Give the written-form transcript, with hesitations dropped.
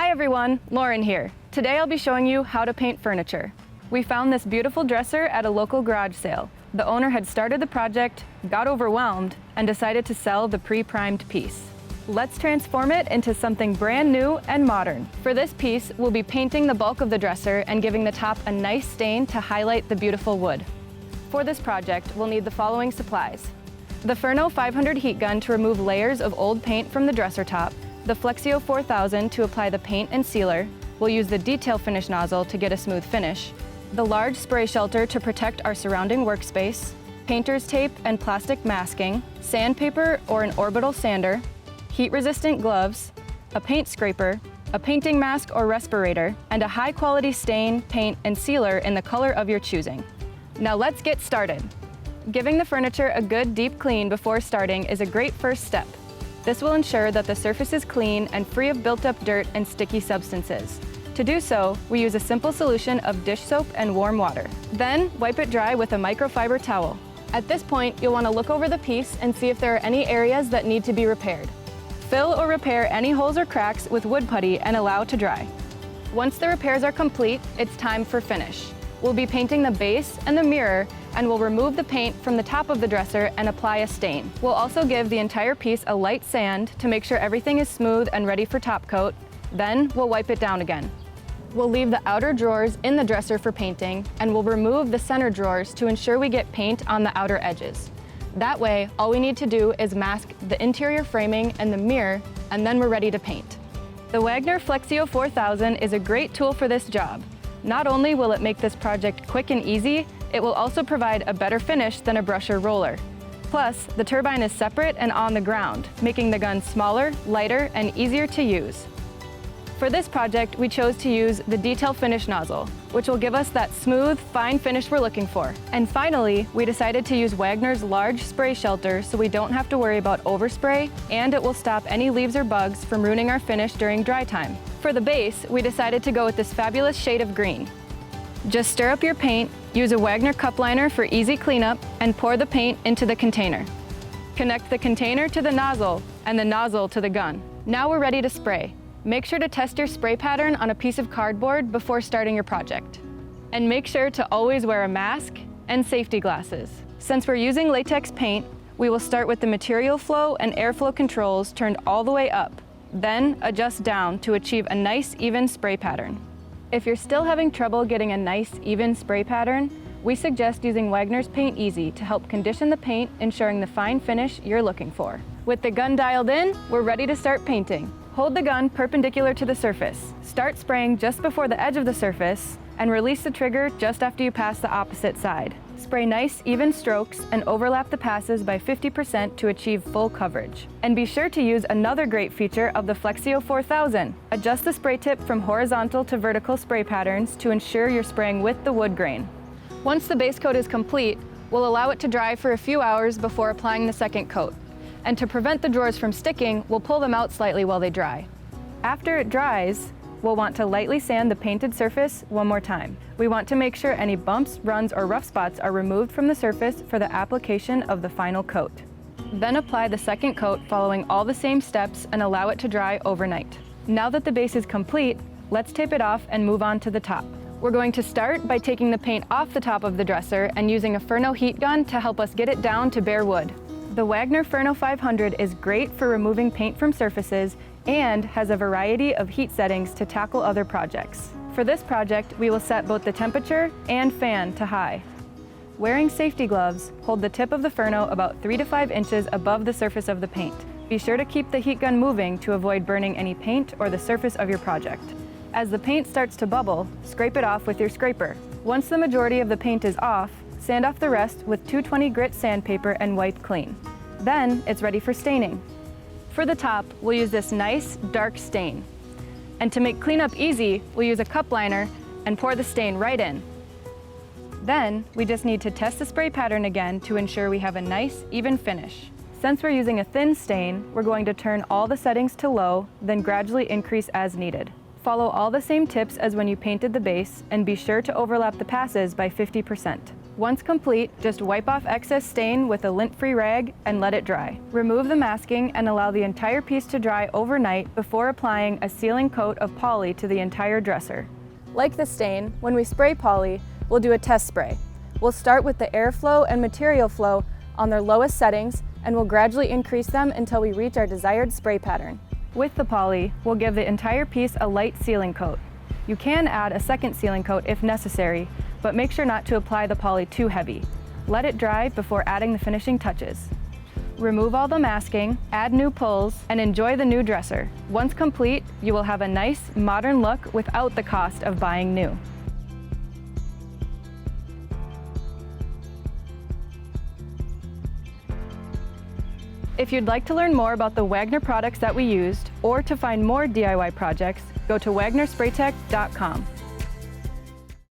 Hi everyone, Lauren here. Today I'll be showing you how to paint furniture. We found this beautiful dresser at a local garage sale. The owner had started the project, got overwhelmed, and decided to sell the pre-primed piece. Let's transform it into something brand new and modern. For this piece, we'll be painting the bulk of the dresser and giving the top a nice stain to highlight the beautiful wood. For this project, we'll need the following supplies: the Furno 500 heat gun to remove layers of old paint from the dresser top, the Flexio 4000 to apply the paint and sealer. We'll use the detail finish nozzle to get a smooth finish, the large spray shelter to protect our surrounding workspace, painter's tape and plastic masking, sandpaper or an orbital sander, heat-resistant gloves, a paint scraper, a painting mask or respirator, and a high-quality stain, paint, and sealer in the color of your choosing. Now let's get started. Giving the furniture a good deep clean before starting is a great first step. This will ensure that the surface is clean and free of built-up dirt and sticky substances. To do so, we use a simple solution of dish soap and warm water. Then, wipe it dry with a microfiber towel. At this point, you'll want to look over the piece and see if there are any areas that need to be repaired. Fill or repair any holes or cracks with wood putty and allow to dry. Once the repairs are complete, it's time for finish. We'll be painting the base and the mirror, and we'll remove the paint from the top of the dresser and apply a stain. We'll also give the entire piece a light sand to make sure everything is smooth and ready for top coat. Then we'll wipe it down again. We'll leave the outer drawers in the dresser for painting, and we'll remove the center drawers to ensure we get paint on the outer edges. That way, all we need to do is mask the interior framing and the mirror, and then we're ready to paint. The Wagner Flexio 4000 is a great tool for this job. Not only will it make this project quick and easy, it will also provide a better finish than a brush or roller. Plus, the turbine is separate and on the ground, making the gun smaller, lighter, and easier to use. For this project, we chose to use the detail finish nozzle, which will give us that smooth, fine finish we're looking for. And finally, we decided to use Wagner's large spray shelter so we don't have to worry about overspray, and it will stop any leaves or bugs from ruining our finish during dry time. For the base, we decided to go with this fabulous shade of green. Just stir up your paint, use a Wagner cup liner for easy cleanup, and pour the paint into the container. Connect the container to the nozzle and the nozzle to the gun. Now we're ready to spray. Make sure to test your spray pattern on a piece of cardboard before starting your project. And make sure to always wear a mask and safety glasses. Since we're using latex paint, we will start with the material flow and airflow controls turned all the way up, then adjust down to achieve a nice, even spray pattern. If you're still having trouble getting a nice, even spray pattern, we suggest using Wagner's Paint Easy to help condition the paint, ensuring the fine finish you're looking for. With the gun dialed in, we're ready to start painting. Hold the gun perpendicular to the surface. Start spraying just before the edge of the surface, and release the trigger just after you pass the opposite side. Spray nice, even strokes and overlap the passes by 50% to achieve full coverage. And be sure to use another great feature of the Flexio 4000. Adjust the spray tip from horizontal to vertical spray patterns to ensure you're spraying with the wood grain. Once the base coat is complete, we'll allow it to dry for a few hours before applying the second coat. And to prevent the drawers from sticking, we'll pull them out slightly while they dry. After it dries, we'll want to lightly sand the painted surface one more time. We want to make sure any bumps, runs, or rough spots are removed from the surface for the application of the final coat. Then apply the second coat following all the same steps and allow it to dry overnight. Now that the base is complete, let's tape it off and move on to the top. We're going to start by taking the paint off the top of the dresser and using a Furno heat gun to help us get it down to bare wood. The Wagner Furno 500 is great for removing paint from surfaces and has a variety of heat settings to tackle other projects. For this project, we will set both the temperature and fan to high. Wearing safety gloves, hold the tip of the Furno about 3 to 5 inches above the surface of the paint. Be sure to keep the heat gun moving to avoid burning any paint or the surface of your project. As the paint starts to bubble, scrape it off with your scraper. Once the majority of the paint is off, sand off the rest with 220 grit sandpaper and wipe clean. Then it's ready for staining. For the top, we'll use this nice, dark stain. And to make cleanup easy, we'll use a cup liner and pour the stain right in. Then, we just need to test the spray pattern again to ensure we have a nice, even finish. Since we're using a thin stain, we're going to turn all the settings to low, then gradually increase as needed. Follow all the same tips as when you painted the base, and be sure to overlap the passes by 50%. Once complete, just wipe off excess stain with a lint-free rag and let it dry. Remove the masking and allow the entire piece to dry overnight before applying a sealing coat of poly to the entire dresser. Like the stain, when we spray poly, we'll do a test spray. We'll start with the airflow and material flow on their lowest settings, and we'll gradually increase them until we reach our desired spray pattern. With the poly, we'll give the entire piece a light sealing coat. You can add a second sealing coat if necessary, but make sure not to apply the poly too heavy. Let it dry before adding the finishing touches. Remove all the masking, add new pulls, and enjoy the new dresser. Once complete, you will have a nice, modern look without the cost of buying new. If you'd like to learn more about the Wagner products that we used, or to find more DIY projects, go to wagnerspraytech.com.